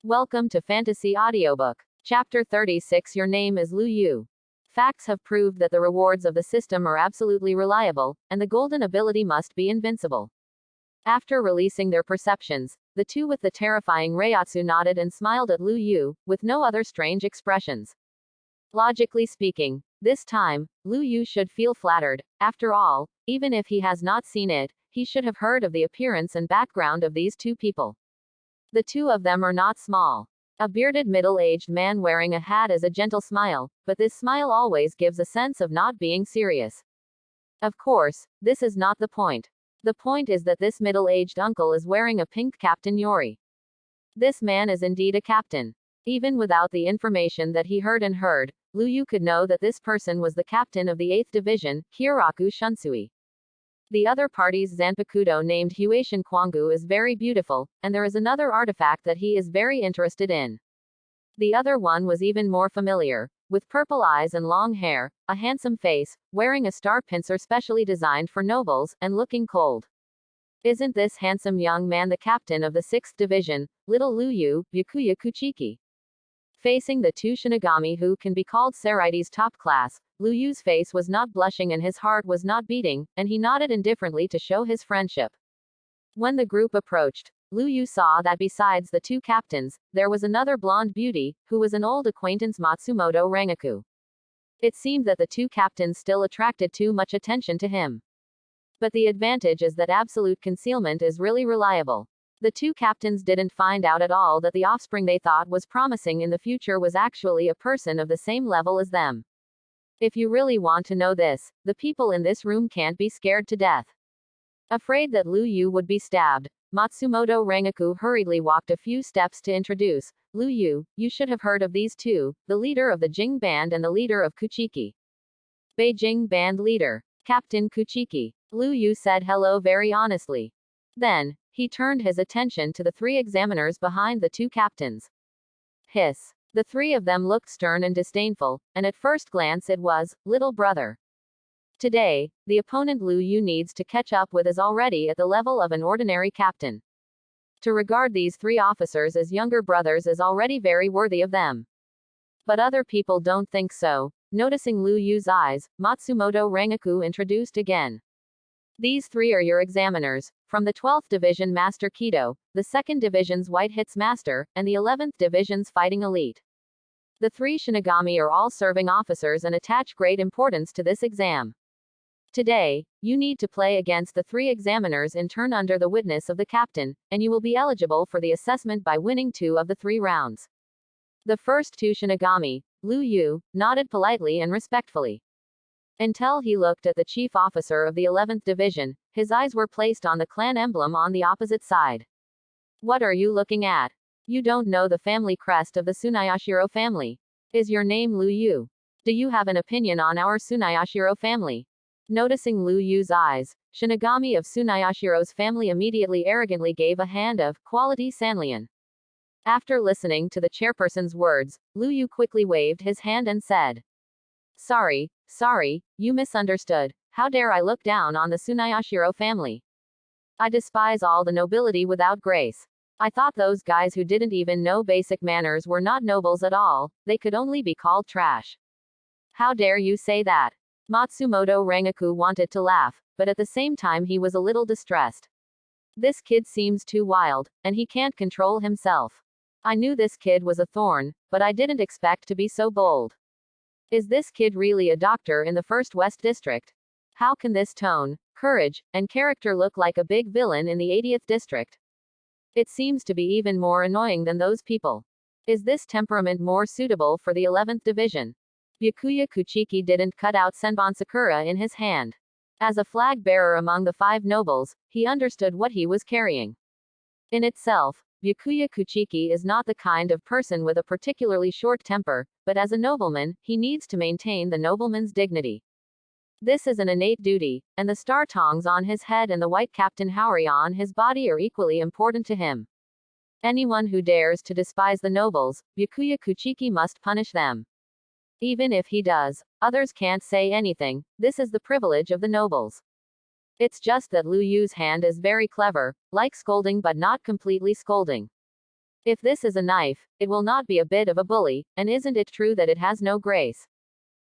Welcome to Fantasy Audiobook. Chapter 36. Your name is Lu Yu. Facts have proved that the rewards of the system are absolutely reliable, and the golden ability must be invincible. After releasing their perceptions, the two with the terrifying Reiatsu nodded and smiled at Lu Yu, with no other strange expressions. Logically speaking, this time, Lu Yu should feel flattered. After all, even if he has not seen it, he should have heard of the appearance and background of these two people. The two of them are not small. A bearded middle-aged man wearing a hat is a gentle smile, but this smile always gives a sense of not being serious. Of course, this is not the point. The point is that this middle-aged uncle is wearing a pink Captain Yori. This man is indeed a captain. Even without the information that he heard, Lu Yu could know that this person was the captain of the 8th Division, Kyoraku Shunsui. The other party's Zanpakuto named Huation Kwangu is very beautiful, and there is another artifact that he is very interested in. The other one was even more familiar, with purple eyes and long hair, a handsome face, wearing a star pincer specially designed for nobles, and looking cold. Isn't this handsome young man the captain of the 6th Division, little Lu Yu, Byakuya Kuchiki? Facing the two Shinigami who can be called Seraites top class, Lu Yu's face was not blushing and his heart was not beating, and he nodded indifferently to show his friendship. When the group approached, Lu Yu saw that besides the two captains, there was another blonde beauty, who was an old acquaintance, Matsumoto Rangaku. It seemed that the two captains still attracted too much attention to him. But the advantage is that absolute concealment is really reliable. The two captains didn't find out at all that the offspring they thought was promising in the future was actually a person of the same level as them. If you really want to know this, the people in this room can't be scared to death. Afraid that Lu Yu would be stabbed, Matsumoto Rangaku hurriedly walked a few steps to introduce, Lu Yu, you should have heard of these two, the leader of the Jing Band and the leader of Kuchiki. Beijing Band leader, Captain Kuchiki. Lu Yu said hello very honestly. Then, he turned his attention to the three examiners behind the two captains. Hiss. The three of them looked stern and disdainful, and at first glance it was, little brother. Today, the opponent Lu Yu needs to catch up with is already at the level of an ordinary captain. To regard these three officers as younger brothers is already very worthy of them. But other people don't think so. Noticing Lu Yu's eyes, Matsumoto Rangaku introduced again. These three are your examiners, from the 12th Division Master Kido, the 2nd Division's White Hits Master, and the 11th Division's Fighting Elite. The three Shinigami are all serving officers and attach great importance to this exam. Today, you need to play against the three examiners in turn under the witness of the captain, and you will be eligible for the assessment by winning 2 of the 3 rounds. The first two Shinigami, Lu Yu, nodded politely and respectfully. Until he looked at the chief officer of the 11th Division, his eyes were placed on the clan emblem on the opposite side. What are you looking at? You don't know the family crest of the Tsunayashiro family. Is your name Lu Yu? Do you have an opinion on our Tsunayashiro family? Noticing Lu Yu's eyes, Shinigami of Tsunayashiro's family immediately arrogantly gave a hand of quality Sanlian. After listening to the chairperson's words, Lu Yu quickly waved his hand and said, Sorry, you misunderstood. How dare I look down on the Tsunayashiro family? I despise all the nobility without grace. I thought those guys who didn't even know basic manners were not nobles at all, they could only be called trash. How dare you say that? Matsumoto Rangaku wanted to laugh, but at the same time he was a little distressed. This kid seems too wild, and he can't control himself. I knew this kid was a thorn, but I didn't expect to be so bold. Is this kid really a doctor in the 1st West District? How can this tone, courage, and character look like a big villain in the 80th District? It seems to be even more annoying than those people. Is this temperament more suitable for the 11th Division? Byakuya Kuchiki didn't cut out Senbon Sakura in his hand. As a flag bearer among the 5 nobles, he understood what he was carrying. In itself, Byakuya Kuchiki is not the kind of person with a particularly short temper, but as a nobleman, he needs to maintain the nobleman's dignity. This is an innate duty, and the star tongs on his head and the white Captain Haori on his body are equally important to him. Anyone who dares to despise the nobles, Byakuya Kuchiki must punish them. Even if he does, others can't say anything. This is the privilege of the nobles. It's just that Lu Yu's hand is very clever, like scolding but not completely scolding. If this is a knife, it will not be a bit of a bully, and isn't it true that it has no grace?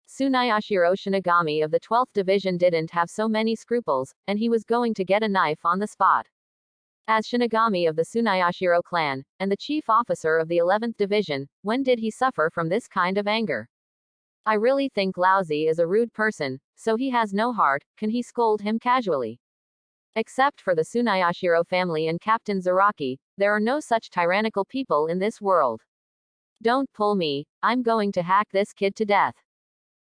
Tsunayashiro Shinigami of the 12th Division didn't have so many scruples, and he was going to get a knife on the spot. As Shinigami of the Tsunayashiro clan, and the chief officer of the 11th Division, when did he suffer from this kind of anger? I really think Lousy is a rude person, so he has no heart, can he scold him casually? Except for the Tsunayashiro family and Captain Zaraki, there are no such tyrannical people in this world. Don't pull me, I'm going to hack this kid to death.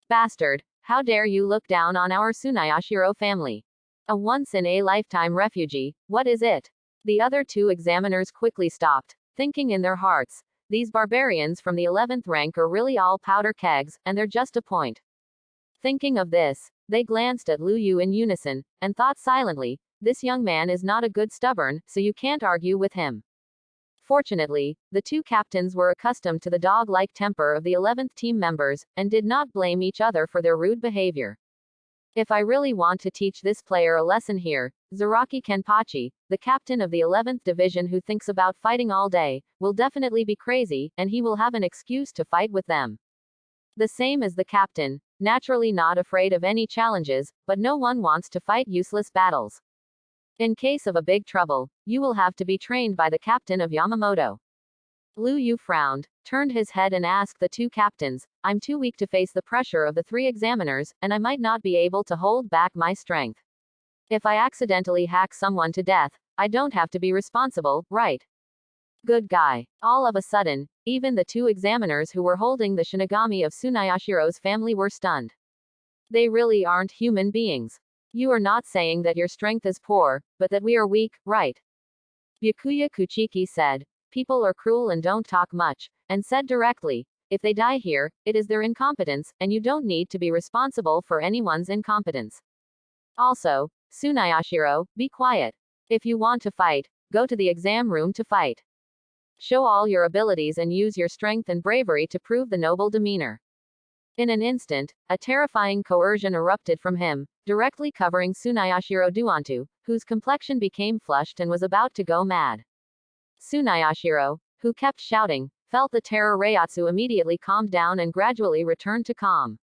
Bastard, how dare you look down on our Tsunayashiro family? A once-in-a-lifetime refugee, what is it? The other two examiners quickly stopped, thinking in their hearts, these barbarians from the 11th rank are really all powder kegs, and they're just a point. Thinking of this, they glanced at Lu Yu in unison, and thought silently, this young man is not a good stubborn, so you can't argue with him. Fortunately, the two captains were accustomed to the dog-like temper of the 11th team members, and did not blame each other for their rude behavior. If I really want to teach this player a lesson here, Zaraki Kenpachi, the captain of the 11th Division who thinks about fighting all day, will definitely be crazy, and he will have an excuse to fight with them. The same as the captain, naturally not afraid of any challenges, but no one wants to fight useless battles. In case of a big trouble, you will have to be trained by the captain of Yamamoto. Lu Yu frowned, turned his head and asked the two captains, I'm too weak to face the pressure of the three examiners, and I might not be able to hold back my strength. If I accidentally hack someone to death, I don't have to be responsible, right? Good guy. All of a sudden, even the two examiners who were holding the Shinigami of Tsunayashiro's family were stunned. They really aren't human beings. You are not saying that your strength is poor, but that we are weak, right? Byakuya Kuchiki said. People are cruel and don't talk much, and said directly, if they die here, it is their incompetence, and you don't need to be responsible for anyone's incompetence. Also, Tsunayashiro, be quiet. If you want to fight, go to the exam room to fight. Show all your abilities and use your strength and bravery to prove the noble demeanor. In an instant, a terrifying coercion erupted from him, directly covering Tsunayashiro Duantu, whose complexion became flushed and was about to go mad. Tsunayashiro, who kept shouting, felt the terror. Reiatsu immediately calmed down and gradually returned to calm.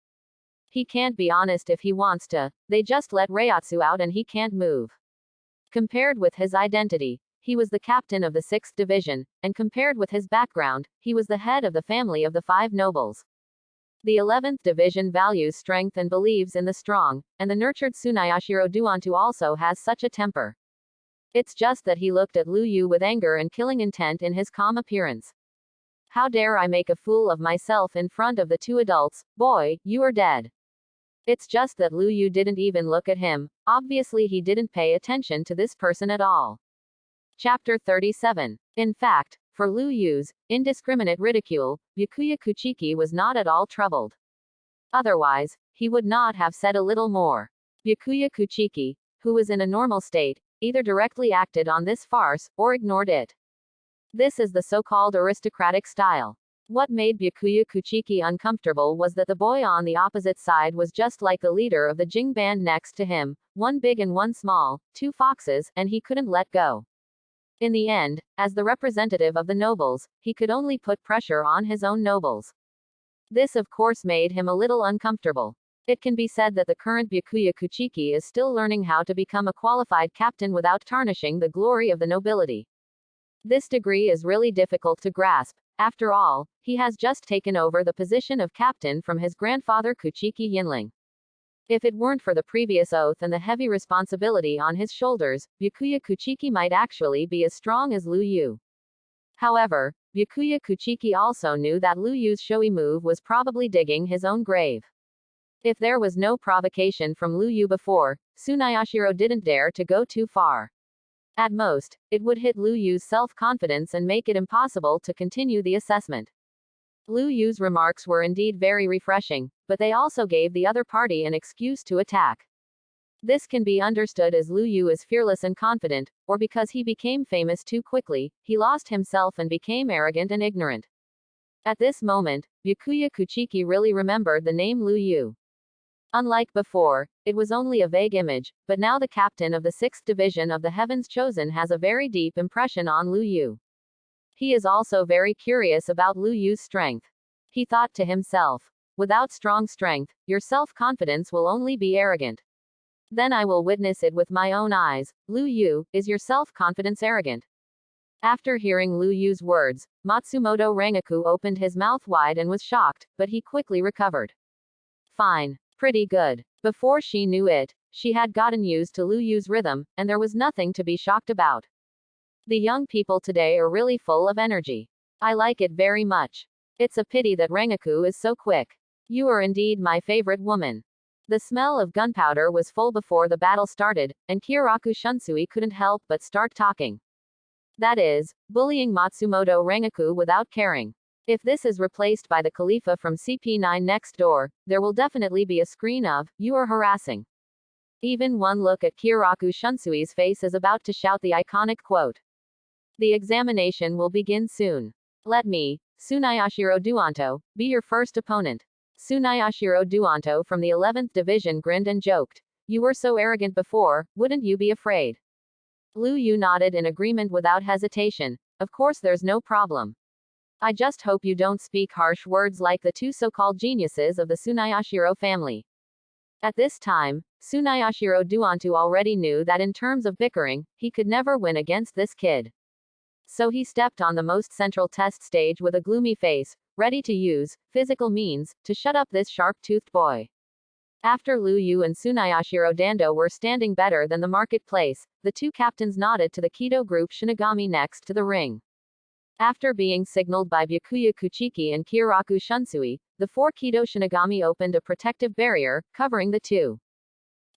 He can't be honest if he wants to, they just let Reiatsu out and he can't move. Compared with his identity, he was the captain of the 6th Division, and compared with his background, he was the head of the family of the 5 nobles. The 11th Division values strength and believes in the strong, and the nurtured Tsunayashiro Duantu also has such a temper. It's just that he looked at Lu Yu with anger and killing intent in his calm appearance. How dare I make a fool of myself in front of the two adults, boy, you are dead. It's just that Lu Yu didn't even look at him, obviously he didn't pay attention to this person at all. Chapter 37. In fact, for Lu Yu's indiscriminate ridicule, Byakuya Kuchiki was not at all troubled. Otherwise, he would not have said a little more. Byakuya Kuchiki, who was in a normal state, either directly acted on this farce, or ignored it. This is the so-called aristocratic style. What made Byakuya Kuchiki uncomfortable was that the boy on the opposite side was just like the leader of the Jing band next to him, one big and one small, two foxes, and he couldn't let go. In the end, as the representative of the nobles, he could only put pressure on his own nobles. This of course made him a little uncomfortable. It can be said that the current Byakuya Kuchiki is still learning how to become a qualified captain without tarnishing the glory of the nobility. This degree is really difficult to grasp. After all, he has just taken over the position of captain from his grandfather Kuchiki Yinling. If it weren't for the previous oath and the heavy responsibility on his shoulders, Byakuya Kuchiki might actually be as strong as Lu Yu. However, Byakuya Kuchiki also knew that Lu Yu's showy move was probably digging his own grave. If there was no provocation from Lu Yu before, Tsunayashiro didn't dare to go too far. At most, it would hit Lu Yu's self-confidence and make it impossible to continue the assessment. Lu Yu's remarks were indeed very refreshing, but they also gave the other party an excuse to attack. This can be understood as Lu Yu is fearless and confident, or because he became famous too quickly, he lost himself and became arrogant and ignorant. At this moment, Byakuya Kuchiki really remembered the name Lu Yu. Unlike before, it was only a vague image, but now the captain of the 6th Division of the Heavens Chosen has a very deep impression on Lu Yu. He is also very curious about Lu Yu's strength. He thought to himself, without strong strength, your self-confidence will only be arrogant. Then I will witness it with my own eyes. Lu Yu, is your self-confidence arrogant? After hearing Lu Yu's words, Matsumoto Rangaku opened his mouth wide and was shocked, but he quickly recovered. Fine. Pretty good. Before she knew it, she had gotten used to Lu Yu's rhythm, and there was nothing to be shocked about. The young people today are really full of energy. I like it very much. It's a pity that Rangaku is so quick. You are indeed my favorite woman. The smell of gunpowder was full before the battle started, and Kyoraku Shunsui couldn't help but start talking. That is, bullying Matsumoto Rangaku without caring. If this is replaced by the Khalifa from CP9 next door, there will definitely be a screen of, "You are harassing." Even one look at Kyoraku Shunsui's face is about to shout the iconic quote. The examination will begin soon. Let me, Tsunayashiro Duanto, be your first opponent. Tsunayashiro Duanto from the 11th Division grinned and joked. You were so arrogant before, wouldn't you be afraid? Lu Yu nodded in agreement without hesitation. Of course there's no problem. I just hope you don't speak harsh words like the two so-called geniuses of the Tsunayashiro family. At this time, Tsunayashiro Duanto already knew that in terms of bickering, he could never win against this kid. So he stepped on the most central test stage with a gloomy face, ready to use physical means to shut up this sharp-toothed boy. After Lu Yu and Tsunayashiro Dando were standing better than the marketplace, the two captains nodded to the Kido group Shinigami next to the ring. After being signaled by Byakuya Kuchiki and Kyoraku Shunsui, the four Kido Shinigami opened a protective barrier, covering the two.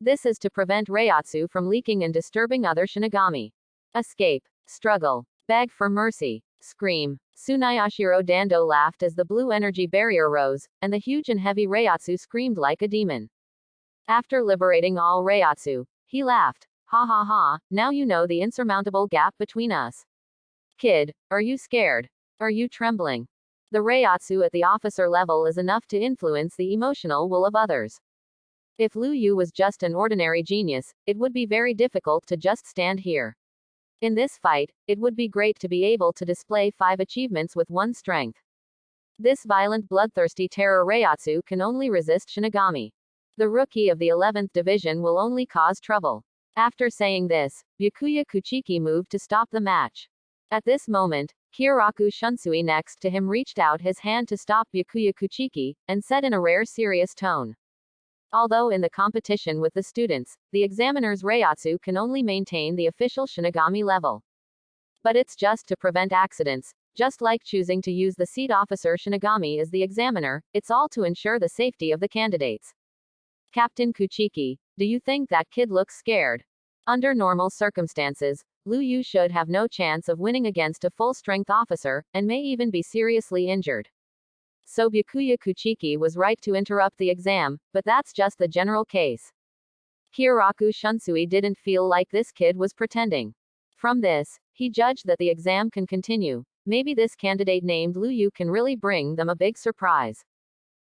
This is to prevent Reiatsu from leaking and disturbing other Shinigami. Escape. Struggle. Beg for mercy. Scream. Tsunayashiro Dando laughed as the blue energy barrier rose, and the huge and heavy Reiatsu screamed like a demon. After liberating all Reiatsu, he laughed. Ha ha ha, now you know the insurmountable gap between us. Kid, are you scared? Are you trembling? The Reiatsu at the officer level is enough to influence the emotional will of others. If Lu Yu was just an ordinary genius, it would be very difficult to just stand here. In this fight, it would be great to be able to display 5 achievements with one strength. This violent bloodthirsty terror Reiatsu can only resist Shinigami. The rookie of the 11th Division will only cause trouble. After saying this, Byakuya Kuchiki moved to stop the match. At this moment, Kyoraku Shunsui next to him reached out his hand to stop Byakuya Kuchiki, and said in a rare serious tone. Although in the competition with the students, the examiner's Reiatsu can only maintain the official Shinigami level. But it's just to prevent accidents, just like choosing to use the seat officer Shinigami as the examiner, it's all to ensure the safety of the candidates. Captain Kuchiki, do you think that kid looks scared? Under normal circumstances, Lu Yu should have no chance of winning against a full-strength officer, and may even be seriously injured. So Byakuya Kuchiki was right to interrupt the exam, but that's just the general case. Kyoraku Shunsui didn't feel like this kid was pretending. From this, he judged that the exam can continue. Maybe this candidate named Lu Yu can really bring them a big surprise.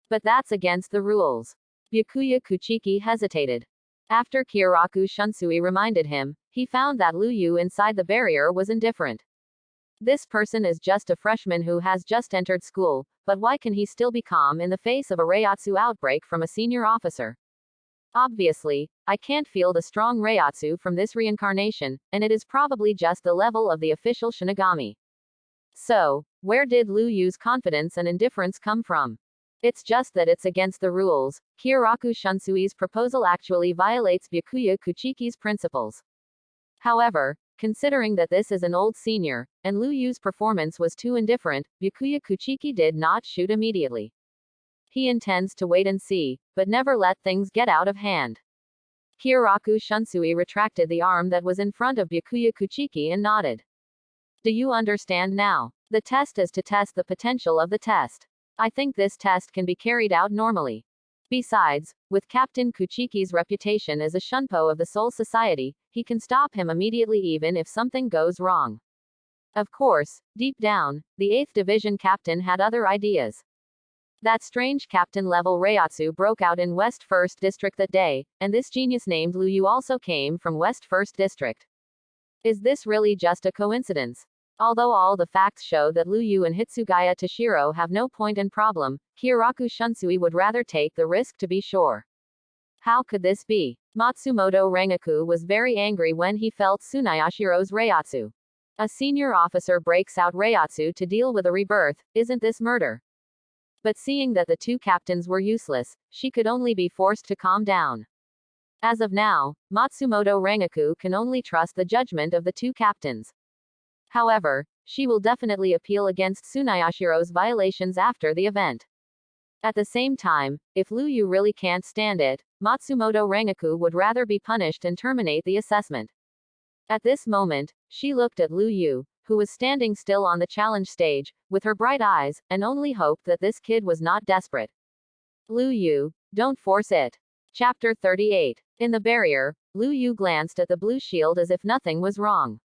But that's against the rules. Byakuya Kuchiki hesitated. After Kyoraku Shunsui reminded him, he found that Lu Yu inside the barrier was indifferent. This person is just a freshman who has just entered school, but why can he still be calm in the face of a Reiatsu outbreak from a senior officer? Obviously, I can't feel the strong Reiatsu from this reincarnation, and it is probably just the level of the official Shinigami. So, where did Lu Yu's confidence and indifference come from? It's just that it's against the rules. Kyoraku Shunsui's proposal actually violates Byakuya Kuchiki's principles. However, considering that this is an old senior, and Lu Yu's performance was too indifferent, Byakuya Kuchiki did not shoot immediately. He intends to wait and see, but never let things get out of hand. Kyoraku Shunsui retracted the arm that was in front of Byakuya Kuchiki and nodded. Do you understand now? The test is to test the potential of the test. I think this test can be carried out normally. Besides, with Captain Kuchiki's reputation as a shunpo of the Soul Society, he can stop him immediately even if something goes wrong. Of course, deep down, the 8th Division captain had other ideas. That strange captain-level Reiatsu broke out in West 1st District that day, and this genius named Lu Yu also came from West 1st District. Is this really just a coincidence? Although all the facts show that Yu and Hitsugaya Toshiro have no point in problem, Kyoraku Shunsui would rather take the risk to be sure. How could this be? Matsumoto Rengaku was very angry when he felt Tsunayashiro's reiatsu. A senior officer breaks out reiatsu to deal with a rebirth, isn't this murder? But seeing that the two captains were useless, she could only be forced to calm down. As of now, Matsumoto Rengaku can only trust the judgment of the two captains. However, she will definitely appeal against Tsunayashiro's violations after the event. At the same time, if Yu really can't stand it, Matsumoto Rengaku would rather be punished and terminate the assessment. At this moment, she looked at Yu, who was standing still on the challenge stage, with her bright eyes, and only hoped that this kid was not desperate. Yu, don't force it. Chapter 38. In the barrier, Yu glanced at the blue shield as if nothing was wrong.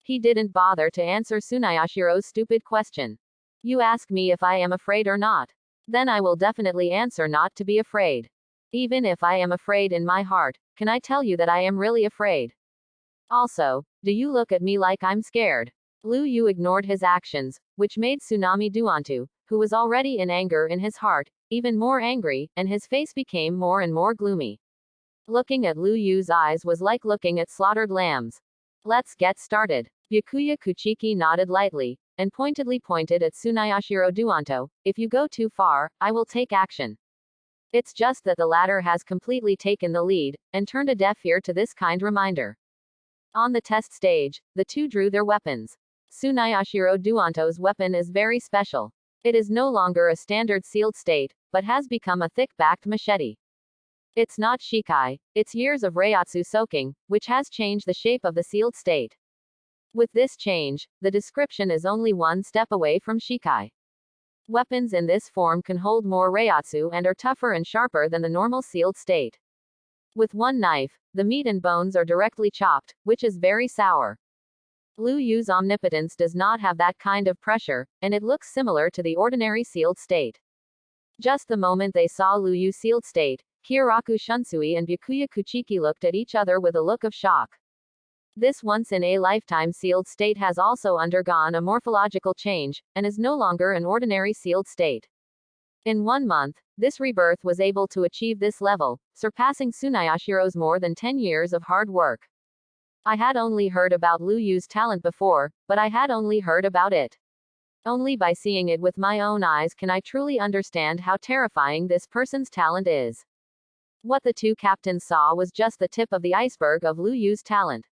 He didn't bother to answer Tsunayashiro's stupid question. You ask me if I am afraid or not. Then I will definitely answer not to be afraid. Even if I am afraid in my heart, can I tell you that I am really afraid? Also, do you look at me like I'm scared? Yu ignored his actions, which made Tsunami Duantu, who was already in anger in his heart, even more angry, and his face became more and more gloomy. Looking at Yu's eyes was like looking at slaughtered lambs. Let's get started. Byakuya Kuchiki nodded lightly, and pointedly pointed at Tsunayashiro Duanto. If you go too far, I will take action. It's just that the latter has completely taken the lead, and turned a deaf ear to this kind reminder. On the test stage, the two drew their weapons. Tsunayashiro Duanto's weapon is very special. It is no longer a standard sealed state, but has become a thick-backed machete. It's not shikai, it's years of reiatsu soaking, which has changed the shape of the sealed state. With this change, the description is only one step away from shikai. Weapons in this form can hold more reiatsu and are tougher and sharper than the normal sealed state. With one knife, the meat and bones are directly chopped, which is very sour. Yu's omnipotence does not have that kind of pressure, and it looks similar to the ordinary sealed state. Just the moment they saw Yu's sealed state, Kyoraku Shunsui and Byakuya Kuchiki looked at each other with a look of shock. This once-in-a-lifetime sealed state has also undergone a morphological change, and is no longer an ordinary sealed state. In 1 month, this rebirth was able to achieve this level, surpassing Tsunayashiro's more than 10 years of hard work. I had only heard about Yu's talent before, but I had only heard about it. Only by seeing it with my own eyes can I truly understand how terrifying this person's talent is. What the two captains saw was just the tip of the iceberg of Yu's talent.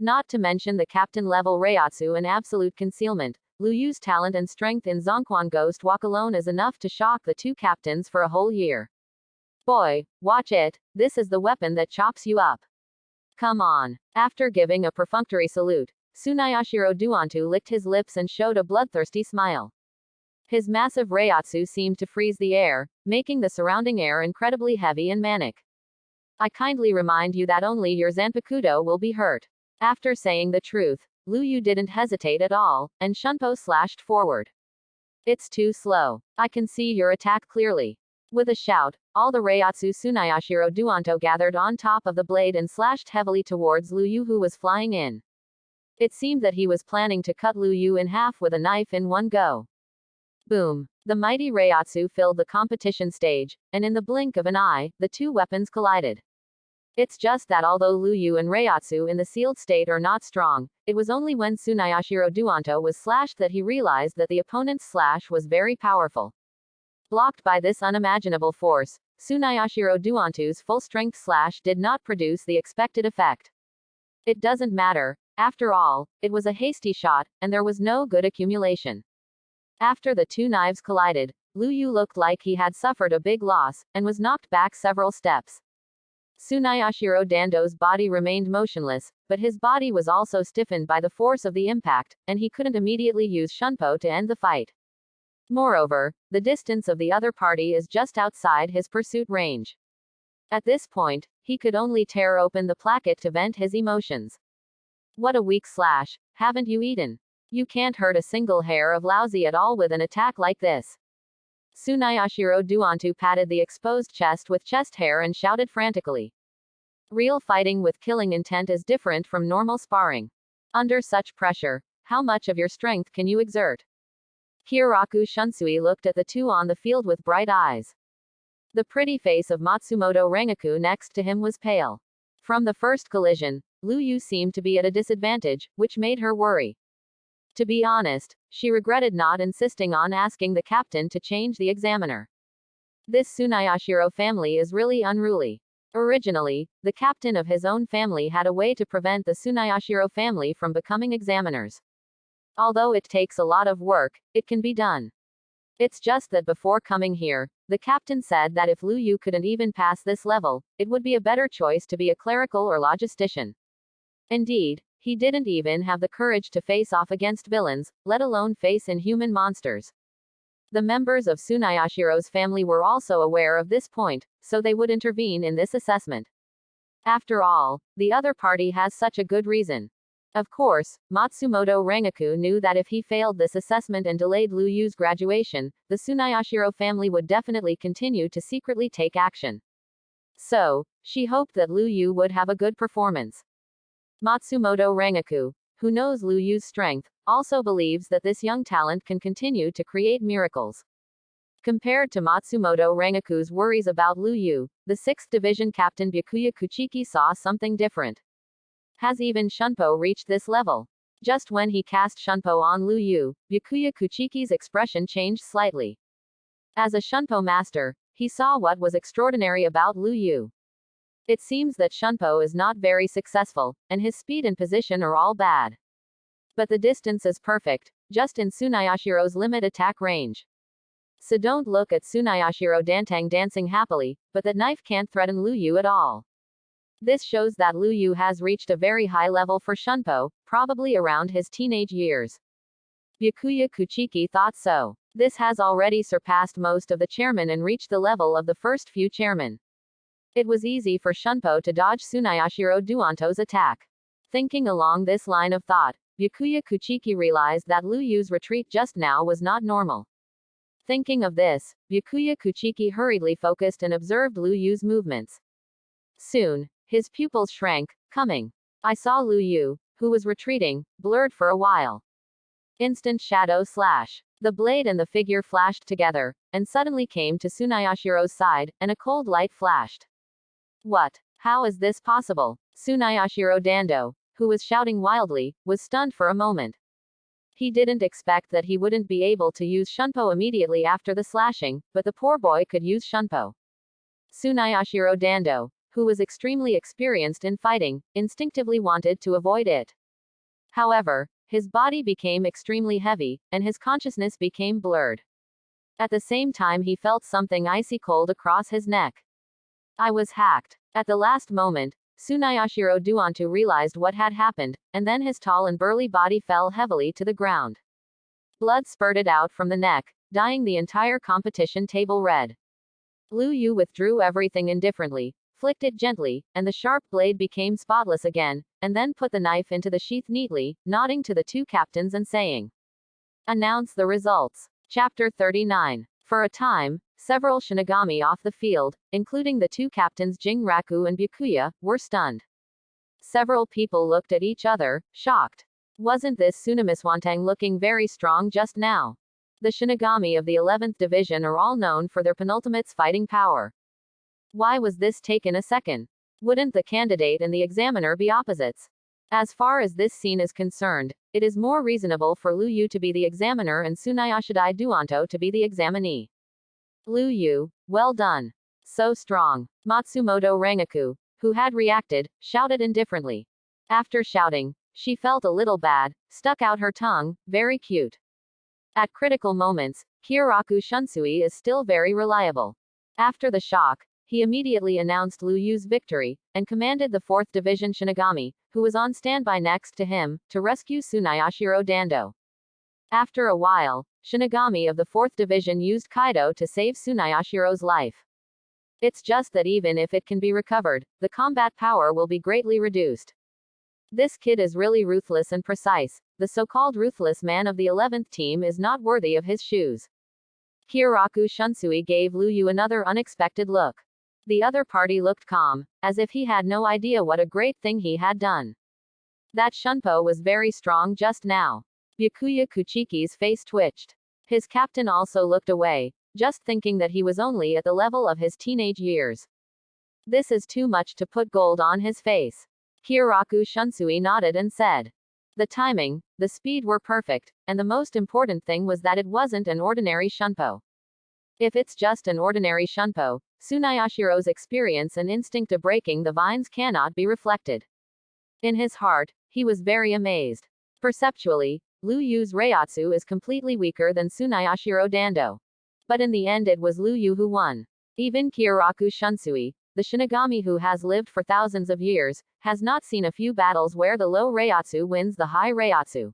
Not to mention the captain-level reiatsu and absolute concealment, Yu's talent and strength in Zonquan Ghost Walk alone is enough to shock the two captains for a whole year. Boy, watch it, this is the weapon that chops you up. Come on. After giving a perfunctory salute, Tsunayashiro Duantu licked his lips and showed a bloodthirsty smile. His massive reiatsu seemed to freeze the air, making the surrounding air incredibly heavy and manic. I kindly remind you that only your Zanpakuto will be hurt. After saying the truth, Yu didn't hesitate at all, and Shunpo slashed forward. It's too slow. I can see your attack clearly. With a shout, all the reiatsu Tsunayashiro Duanto gathered on top of the blade and slashed heavily towards Yu who was flying in. It seemed that he was planning to cut Yu in half with a knife in one go. Boom. The mighty reiatsu filled the competition stage, and in the blink of an eye, the two weapons collided. It's just that although Yu and reiatsu in the sealed state are not strong, it was only when Tsunayashiro Duanto was slashed that he realized that the opponent's slash was very powerful. Blocked by this unimaginable force, Tsunayashiro Duanto's full-strength slash did not produce the expected effect. It doesn't matter, after all, it was a hasty shot, and there was no good accumulation. After the two knives collided, Yu looked like he had suffered a big loss, and was knocked back several steps. Tsunayashiro Dando's body remained motionless, but his body was also stiffened by the force of the impact, and he couldn't immediately use Shunpo to end the fight. Moreover, the distance of the other party is just outside his pursuit range. At this point, he could only tear open the placket to vent his emotions. What a weak slash, haven't you eaten? You can't hurt a single hair of lousy at all with an attack like this. Tsunayashiro Duantu patted the exposed chest with chest hair and shouted frantically. Real fighting with killing intent is different from normal sparring. Under such pressure, how much of your strength can you exert? Kyoraku Shunsui looked at the two on the field with bright eyes. The pretty face of Matsumoto Rengaku next to him was pale. From the first collision, Lu Yu seemed to be at a disadvantage, which made her worry. To be honest, she regretted not insisting on asking the captain to change the examiner. This Tsunayashiro family is really unruly. Originally, the captain of his own family had a way to prevent the Tsunayashiro family from becoming examiners. Although it takes a lot of work, it can be done. It's just that before coming here, the captain said that if Lu Yu couldn't even pass this level, it would be a better choice to be a clerical or logistician. Indeed, he didn't even have the courage to face off against villains, let alone face inhuman monsters. The members of Tsunayashiro's family were also aware of this point, so they would intervene in this assessment. After all, the other party has such a good reason. Of course, Matsumoto Rengaku knew that if he failed this assessment and delayed Lu Yu's graduation, the Tsunayashiro family would definitely continue to secretly take action. So, she hoped that Lu Yu would have a good performance. Matsumoto Rengaku, who knows Lu Yu's strength, also believes that this young talent can continue to create miracles. Compared to Matsumoto Rengaku's worries about Lu Yu, the 6th Division Captain Byakuya Kuchiki saw something different. Has even Shunpo reached this level? Just when he cast Shunpo on Lu Yu, Byakuya Kuchiki's expression changed slightly. As a Shunpo master, he saw what was extraordinary about Lu Yu. It seems that Shunpo is not very successful, and his speed and position are all bad. But the distance is perfect, just in Tsunayashiro's limit attack range. So don't look at Tsunayashiro Dantang dancing happily, but that knife can't threaten Lu Yu at all. This shows that Lu Yu has reached a very high level for Shunpo, probably around his teenage years. Byakuya Kuchiki thought so. This has already surpassed most of the chairmen and reached the level of the first few chairmen. It was easy for Shunpo to dodge Tsunayashiro Duanto's attack. Thinking along this line of thought, Byakuya Kuchiki realized that Lu Yu's retreat just now was not normal. Thinking of this, Byakuya Kuchiki hurriedly focused and observed Lu Yu's movements. Soon, his pupils shrank, coming. I saw Lu Yu, who was retreating, blurred for a while. Instant shadow slash. The blade and the figure flashed together, and suddenly came to Tsunayashiro's side, and a cold light flashed. What? How is this possible? Tsunayashiro Dando, who was shouting wildly, was stunned for a moment. He didn't expect that he wouldn't be able to use Shunpo immediately after the slashing, but the poor boy could use Shunpo. Tsunayashiro Dando, who was extremely experienced in fighting, instinctively wanted to avoid it. However, his body became extremely heavy, and his consciousness became blurred. At the same time he felt something icy cold across his neck. I was hacked. At the last moment, Tsunayashiro Duanto realized what had happened, and then his tall and burly body fell heavily to the ground. Blood spurted out from the neck, dyeing the entire competition table red. Lu Yu withdrew everything indifferently, flicked it gently, and the sharp blade became spotless again, and then put the knife into the sheath neatly, nodding to the two captains and saying, "Announce the results." Chapter 39. For a time, several Shinigami off the field, including the two captains Jinraku and Byakuya, were stunned. Several people looked at each other, shocked. Wasn't this Tsunamiswantang looking very strong just now? The Shinigami of the 11th Division are all known for their penultimate's fighting power. Why was this taken a second? Wouldn't the candidate and the examiner be opposites? As far as this scene is concerned, it is more reasonable for Lu Yu to be the examiner and Tsunayashidai Duanto to be the examinee. Lu Yu, well done. So strong. Matsumoto Rengaku, who had reacted, shouted indifferently. After shouting, she felt a little bad, stuck out her tongue, very cute. At critical moments, Kyoraku Shunsui is still very reliable. After the shock, he immediately announced Lu Yu's victory, and commanded the 4th Division Shinigami, who was on standby next to him, to rescue Tsunayashiro Dando. After a while, Shinigami of the 4th Division used Kaido to save Tsunayashiro's life. It's just that even if it can be recovered, the combat power will be greatly reduced. This kid is really ruthless and precise. The so-called ruthless man of the 11th team is not worthy of his shoes. Kyoraku Shunsui gave Lu Yu another unexpected look. The other party looked calm, as if he had no idea what a great thing he had done. That Shunpo was very strong just now. Byakuya Kuchiki's face twitched. His captain also looked away, just thinking that he was only at the level of his teenage years. This is too much to put gold on his face. Kyoraku Shunsui nodded and said. The timing, the speed were perfect, and the most important thing was that it wasn't an ordinary shunpo. If it's just an ordinary shunpo, Tsunayashiro's experience and instinct of breaking the vines cannot be reflected. In his heart, he was very amazed. Perceptually, Lu Yu's Reiatsu is completely weaker than Tsunayashiro Dando. But in the end it was Lu Yu who won. Even Kyoraku Shunsui, the Shinigami who has lived for thousands of years, has not seen a few battles where the low Reiatsu wins the high Reiatsu.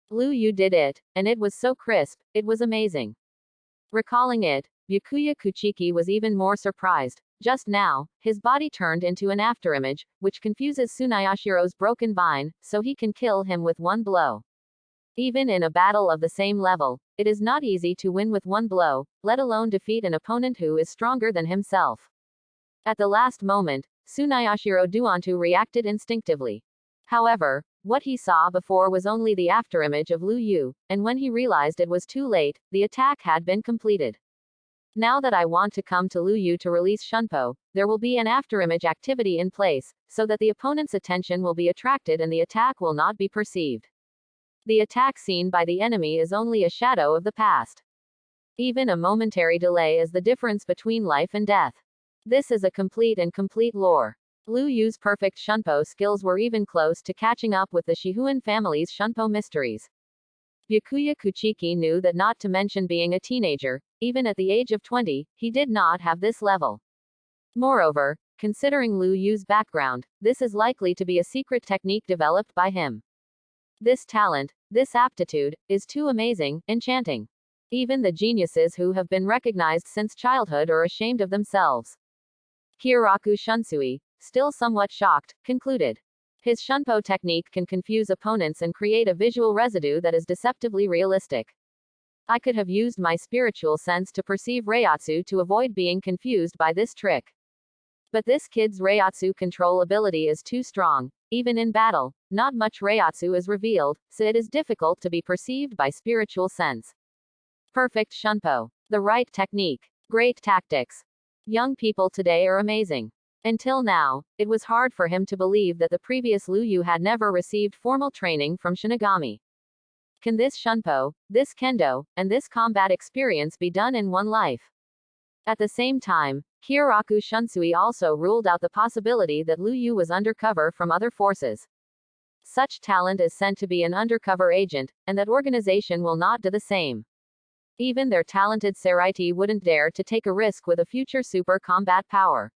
Lu Yu did it, and it was so crisp, it was amazing. Recalling it, Byakuya Kuchiki was even more surprised. Just now, his body turned into an afterimage, which confuses Tsunayashiro's broken vine, so he can kill him with one blow. Even in a battle of the same level, it is not easy to win with one blow, let alone defeat an opponent who is stronger than himself. At the last moment, Tsunayashiro Duantu reacted instinctively. However, what he saw before was only the afterimage of Lu Yu, and when he realized it was too late, the attack had been completed. Now that I want to come to Lu Yu to release Shunpo, there will be an afterimage activity in place, so that the opponent's attention will be attracted and the attack will not be perceived. The attack seen by the enemy is only a shadow of the past. Even a momentary delay is the difference between life and death. This is a complete lore. Lu Yu's perfect Shunpo skills were even close to catching up with the Shihuan family's Shunpo mysteries. Byakuya Kuchiki knew that not to mention being a teenager, even at the age of 20, he did not have this level. Moreover, considering Lu Yu's background, this is likely to be a secret technique developed by him. This talent, this aptitude, is too amazing, enchanting. Even the geniuses who have been recognized since childhood are ashamed of themselves. Kyoraku Shunsui, still somewhat shocked, concluded. His Shunpo technique can confuse opponents and create a visual residue that is deceptively realistic. I could have used my spiritual sense to perceive Reiatsu to avoid being confused by this trick. But this kid's Reiatsu control ability is too strong. Even in battle, not much Reiatsu is revealed, so it is difficult to be perceived by spiritual sense. Perfect Shunpo. The right technique. Great tactics. Young people today are amazing. Until now, it was hard for him to believe that the previous Lu Yu had never received formal training from Shinigami. Can this Shunpo, this Kendo, and this combat experience be done in one life? At the same time, Kyoraku Shunsui also ruled out the possibility that Lu Yu was undercover from other forces. Such talent is sent to be an undercover agent, and that organization will not do the same. Even their talented Seraiti wouldn't dare to take a risk with a future super combat power.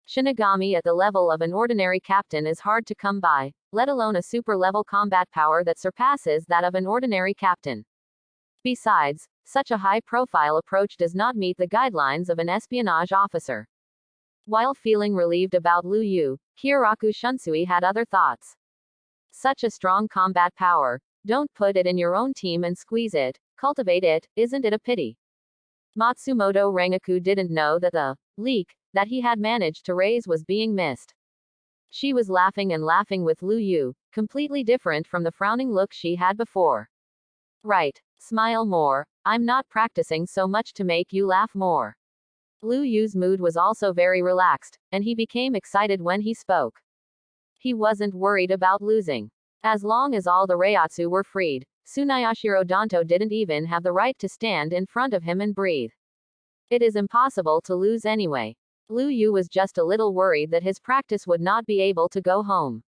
Shinigami at the level of an ordinary captain is hard to come by, let alone a super-level combat power that surpasses that of an ordinary captain. Besides, such a high-profile approach does not meet the guidelines of an espionage officer. While feeling relieved about Lu Yu, Kyoraku Shunsui had other thoughts. Such a strong combat power, don't put it in your own team and squeeze it, cultivate it, isn't it a pity? Matsumoto Rengaku didn't know that the leak that he had managed to raise was being missed. She was laughing and laughing with Lu Yu, completely different from the frowning look she had before. Right. Smile more. I'm not practicing so much to make you laugh more. Lu Yu's mood was also very relaxed, and he became excited when he spoke. He wasn't worried about losing. As long as all the Reiatsu were freed, Tsunayashiro Danto didn't even have the right to stand in front of him and breathe. It is impossible to lose anyway. Lu Yu was just a little worried that his practice would not be able to go home.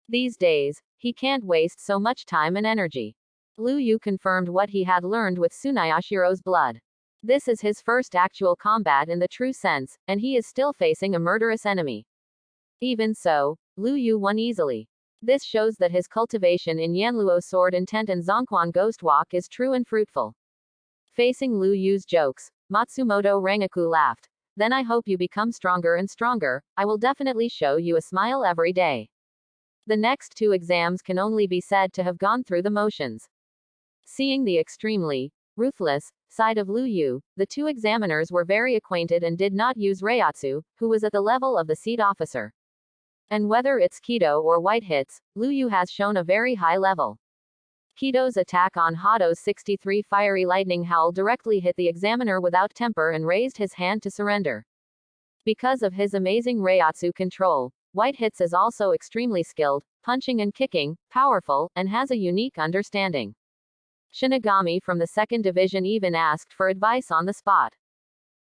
These days, he can't waste so much time and energy. Lu Yu confirmed what he had learned with Tsunayashiro's blood. This is his first actual combat in the true sense, and he is still facing a murderous enemy. Even so, Lu Yu won easily. This shows that his cultivation in Yanluo Sword Intent and Zongquan Ghost Walk is true and fruitful. Facing Lu Yu's jokes, Matsumoto Rengaku laughed. Then I hope you become stronger and stronger. I will definitely show you a smile every day. The next two exams can only be said to have gone through the motions. Seeing the extremely ruthless side of Lu Yu, the two examiners were very acquainted and did not use Reiatsu, who was at the level of the seat officer. And whether it's Kido or white hits, Lu Yu has shown a very high level. Kido's attack on Hado's 63 fiery lightning howl directly hit the examiner without temper and raised his hand to surrender. Because of his amazing Reiatsu control, White Hits is also extremely skilled, punching and kicking, powerful, and has a unique understanding. Shinigami from the 2nd Division even asked for advice on the spot.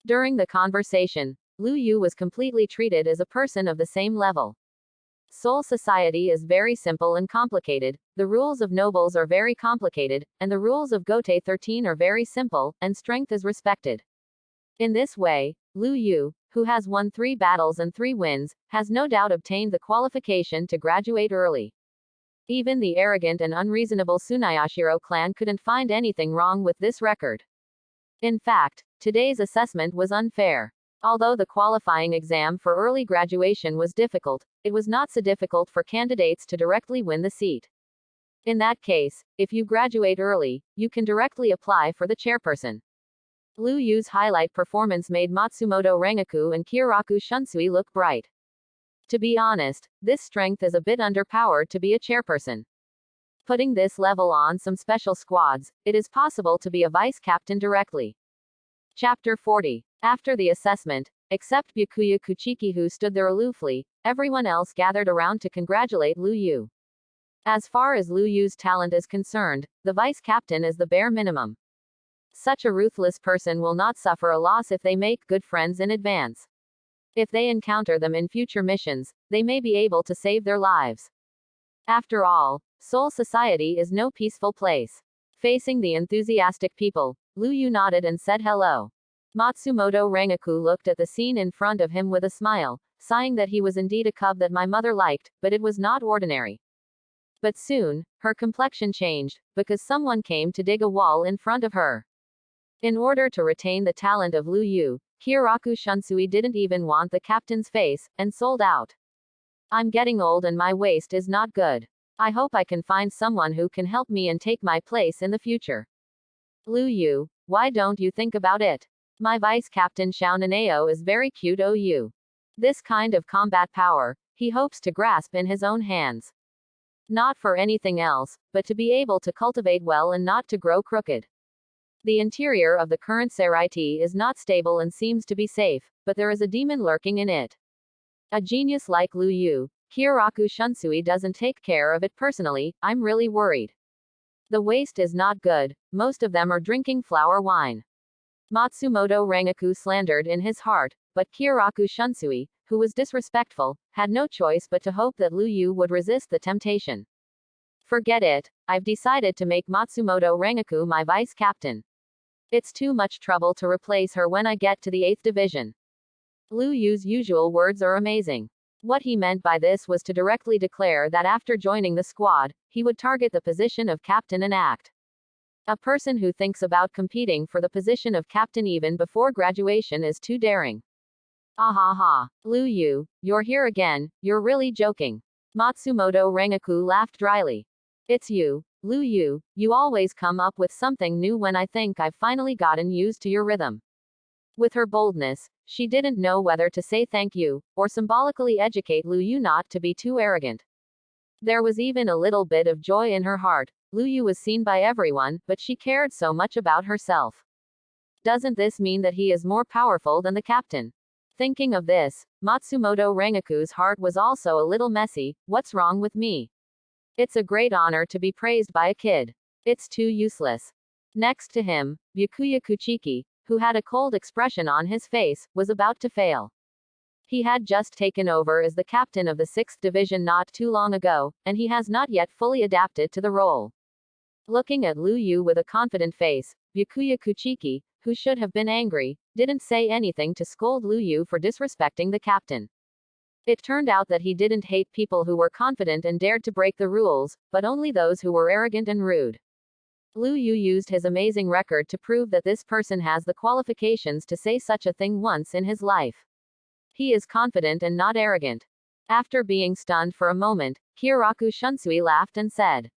During the conversation, Lu Yu was completely treated as a person of the same level. Soul Society is very simple and complicated, the rules of nobles are very complicated, and the rules of Gotei 13 are very simple, and strength is respected. In this way, Lu Yu, who has won 3 battles and 3 wins, has no doubt obtained the qualification to graduate early. Even the arrogant and unreasonable Tsunayashiro clan couldn't find anything wrong with this record. In fact, today's assessment was unfair. Although the qualifying exam for early graduation was difficult, it was not so difficult for candidates to directly win the seat. In that case, if you graduate early, you can directly apply for the chairperson. Lu Yu's highlight performance made Matsumoto Rengoku and Kyoraku Shunsui look bright. To be honest, this strength is a bit underpowered to be a chairperson. Putting this level on some special squads, it is possible to be a vice captain directly. Chapter 40. After the assessment, except Byakuya Kuchiki who stood there aloofly, everyone else gathered around to congratulate Lu Yu. As far as Lu Yu's talent is concerned, the vice captain is the bare minimum. Such a ruthless person will not suffer a loss if they make good friends in advance. If they encounter them in future missions, they may be able to save their lives. After all, Soul Society is no peaceful place. Facing the enthusiastic people, Lu Yu nodded and said hello. Matsumoto Rengoku looked at the scene in front of him with a smile, sighing that he was indeed a cub that my mother liked, but it was not ordinary. But soon, her complexion changed, because someone came to dig a wall in front of her. In order to retain the talent of Lu Yu, Kyoraku Shunsui didn't even want the captain's face, and sold out. I'm getting old and my waist is not good. I hope I can find someone who can help me and take my place in the future. Lu Yu, why don't you think about it? My vice captain Xiao Naneo is very cute. This kind of combat power, he hopes to grasp in his own hands. Not for anything else, but to be able to cultivate well and not to grow crooked. The interior of the current Seraiti is not stable and seems to be safe, but there is a demon lurking in it. A genius like Lu Yu, Kyoraku Shunsui doesn't take care of it personally, I'm really worried. The waste is not good, most of them are drinking flower wine. Matsumoto Rengoku slandered in his heart, but Kyoraku Shunsui, who was disrespectful, had no choice but to hope that Lu Yu would resist the temptation. Forget it, I've decided to make Matsumoto Rengoku my vice captain. It's too much trouble to replace her when I get to the 8th division. Lu Yu's usual words are amazing. What he meant by this was to directly declare that after joining the squad, he would target the position of captain and act. A person who thinks about competing for the position of captain even before graduation is too daring. Ahaha. Lu Yu, you're here again, you're really joking. Matsumoto Rengoku laughed dryly. It's you, Lu Yu, you always come up with something new when I think I've finally gotten used to your rhythm. With her boldness, she didn't know whether to say thank you, or symbolically educate Lu Yu not to be too arrogant. There was even a little bit of joy in her heart. Lu Yu was seen by everyone, but she cared so much about herself. Doesn't this mean that he is more powerful than the captain? Thinking of this, Matsumoto Rengoku's heart was also a little messy. What's wrong with me? It's a great honor to be praised by a kid. It's too useless. Next to him, Byakuya Kuchiki, who had a cold expression on his face, was about to fail. He had just taken over as the captain of the 6th division not too long ago, and he has not yet fully adapted to the role. Looking at Lu Yu with a confident face, Byakuya Kuchiki, who should have been angry, didn't say anything to scold Lu Yu for disrespecting the captain. It turned out that he didn't hate people who were confident and dared to break the rules, but only those who were arrogant and rude. Lu Yu used his amazing record to prove that this person has the qualifications to say such a thing once in his life. He is confident and not arrogant. After being stunned for a moment, Kyoraku Shunsui laughed and said,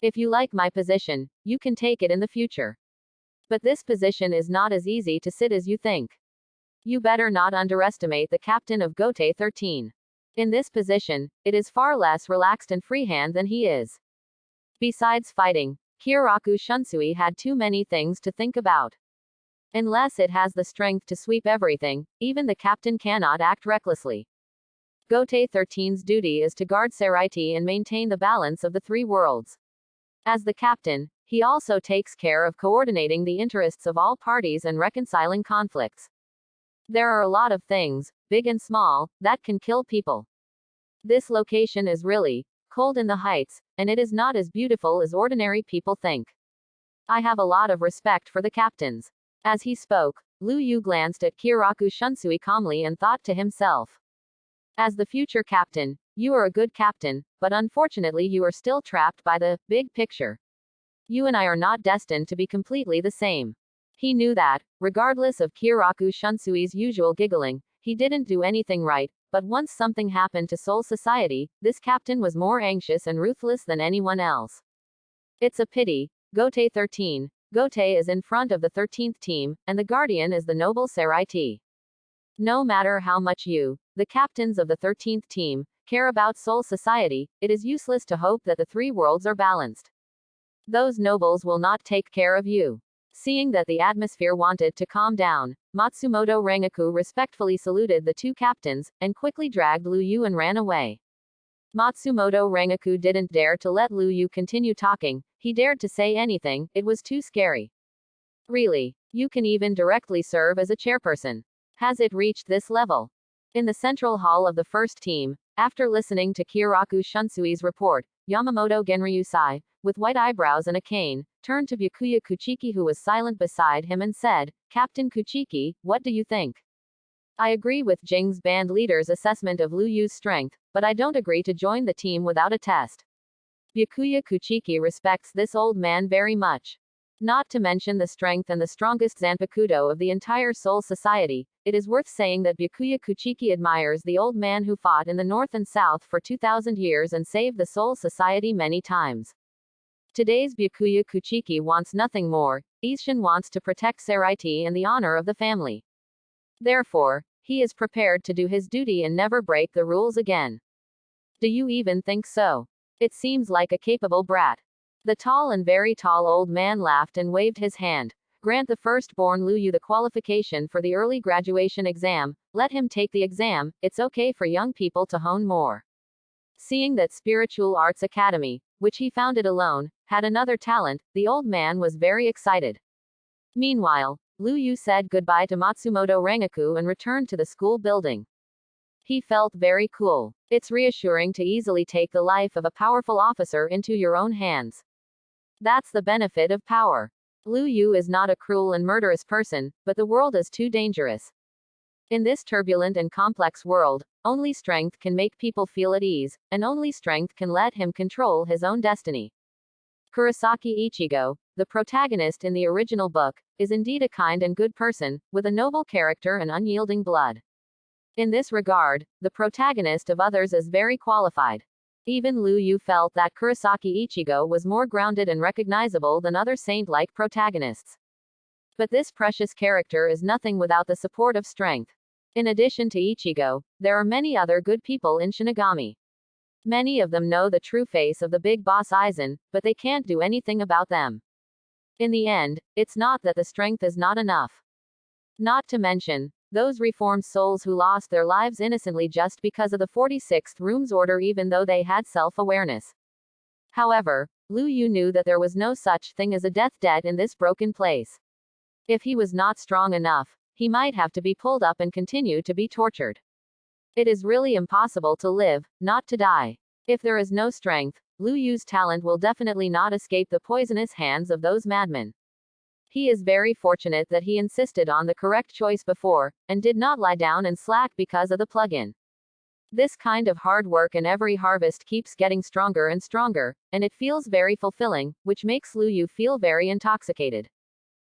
"If you like my position, you can take it in the future. But this position is not as easy to sit as you think. You better not underestimate the captain of Gotei 13. In this position, it is far less relaxed and freehand than he is. Besides fighting, Kyoraku Shunsui had too many things to think about. Unless it has the strength to sweep everything, even the captain cannot act recklessly. Gotei 13's duty is to guard Seraiti and maintain the balance of the three worlds. As the captain, he also takes care of coordinating the interests of all parties and reconciling conflicts. There are a lot of things, big and small, that can kill people. This location is really cold in the heights, and it is not as beautiful as ordinary people think. I have a lot of respect for the captains. As he spoke, Lu Yu glanced at Kyoraku Shunsui calmly and thought to himself. As the future captain, you are a good captain, but unfortunately you are still trapped by the big picture. You and I are not destined to be completely the same. He knew that, regardless of Kyoraku Shunsui's usual giggling, he didn't do anything right, but once something happened to Soul Society, this captain was more anxious and ruthless than anyone else. It's a pity. Gotei 13. Gotei is in front of the 13th team, and the guardian is the noble Seraiti. No matter how much you, the captains of the 13th team, care about Soul Society, it is useless to hope that the three worlds are balanced. Those nobles will not take care of you. Seeing that the atmosphere wanted to calm down, Matsumoto Rangaku respectfully saluted the two captains, and quickly dragged Lu Yu and ran away. Matsumoto Rangaku didn't dare to let Lu Yu continue talking, he dared to say anything, it was too scary. Really? You can even directly serve as a chairperson. Has it reached this level? In the central hall of the first team, after listening to Kyoraku Shunsui's report, Yamamoto Genryusai, with white eyebrows and a cane, turned to Byakuya Kuchiki who was silent beside him and said, Captain Kuchiki, what do you think? I agree with Jing's band leader's assessment of Lu Yu's strength, but I don't agree to join the team without a test. Byakuya Kuchiki respects this old man very much. Not to mention the strength and the strongest Zanpakuto of the entire Soul Society, it is worth saying that Byakuya Kuchiki admires the old man who fought in the north and south for 2,000 years and saved the Soul Society many times. Today's Byakuya Kuchiki wants nothing more, Isshin wants to protect Seraiti and the honor of the family. Therefore, he is prepared to do his duty and never break the rules again. Do you even think so? It seems like a capable brat. The tall and very tall old man laughed and waved his hand. Grant the firstborn Lu Yu the qualification for the early graduation exam, let him take the exam, it's okay for young people to hone more. Seeing that Spiritual Arts Academy, which he founded alone, had another talent, the old man was very excited. Meanwhile, Lu Yu said goodbye to Matsumoto Rangaku and returned to the school building. He felt very cool. It's reassuring to easily take the life of a powerful officer into your own hands. That's the benefit of power. Lu Yu is not a cruel and murderous person, but the world is too dangerous. In this turbulent and complex world, only strength can make people feel at ease, and only strength can let him control his own destiny. Kurosaki Ichigo, the protagonist in the original book, is indeed a kind and good person, with a noble character and unyielding blood. In this regard, the protagonist of others is very qualified. Even Lu Yu felt that Kurosaki Ichigo was more grounded and recognizable than other saint-like protagonists. But this precious character is nothing without the support of strength. In addition to Ichigo, there are many other good people in Shinigami. Many of them know the true face of the big boss Aizen, but they can't do anything about them. In the end, it's not that the strength is not enough. Not to mention, those reformed souls who lost their lives innocently just because of the 46th room's order even though they had self-awareness. However, Lu Yu knew that there was no such thing as a death debt in this broken place. If he was not strong enough, he might have to be pulled up and continue to be tortured. It is really impossible to live, not to die. If there is no strength, Lu Yu's talent will definitely not escape the poisonous hands of those madmen. He is very fortunate that he insisted on the correct choice before, and did not lie down and slack because of the plug-in. This kind of hard work and every harvest keeps getting stronger and stronger, and it feels very fulfilling, which makes Lu Yu feel very intoxicated.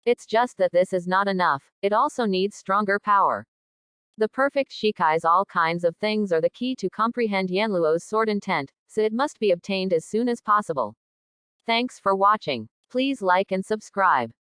It's just that this is not enough, it also needs stronger power. The perfect shikai's all kinds of things are the key to comprehend Yanluo's sword intent, so it must be obtained as soon as possible. Thanks for watching. Please like and subscribe.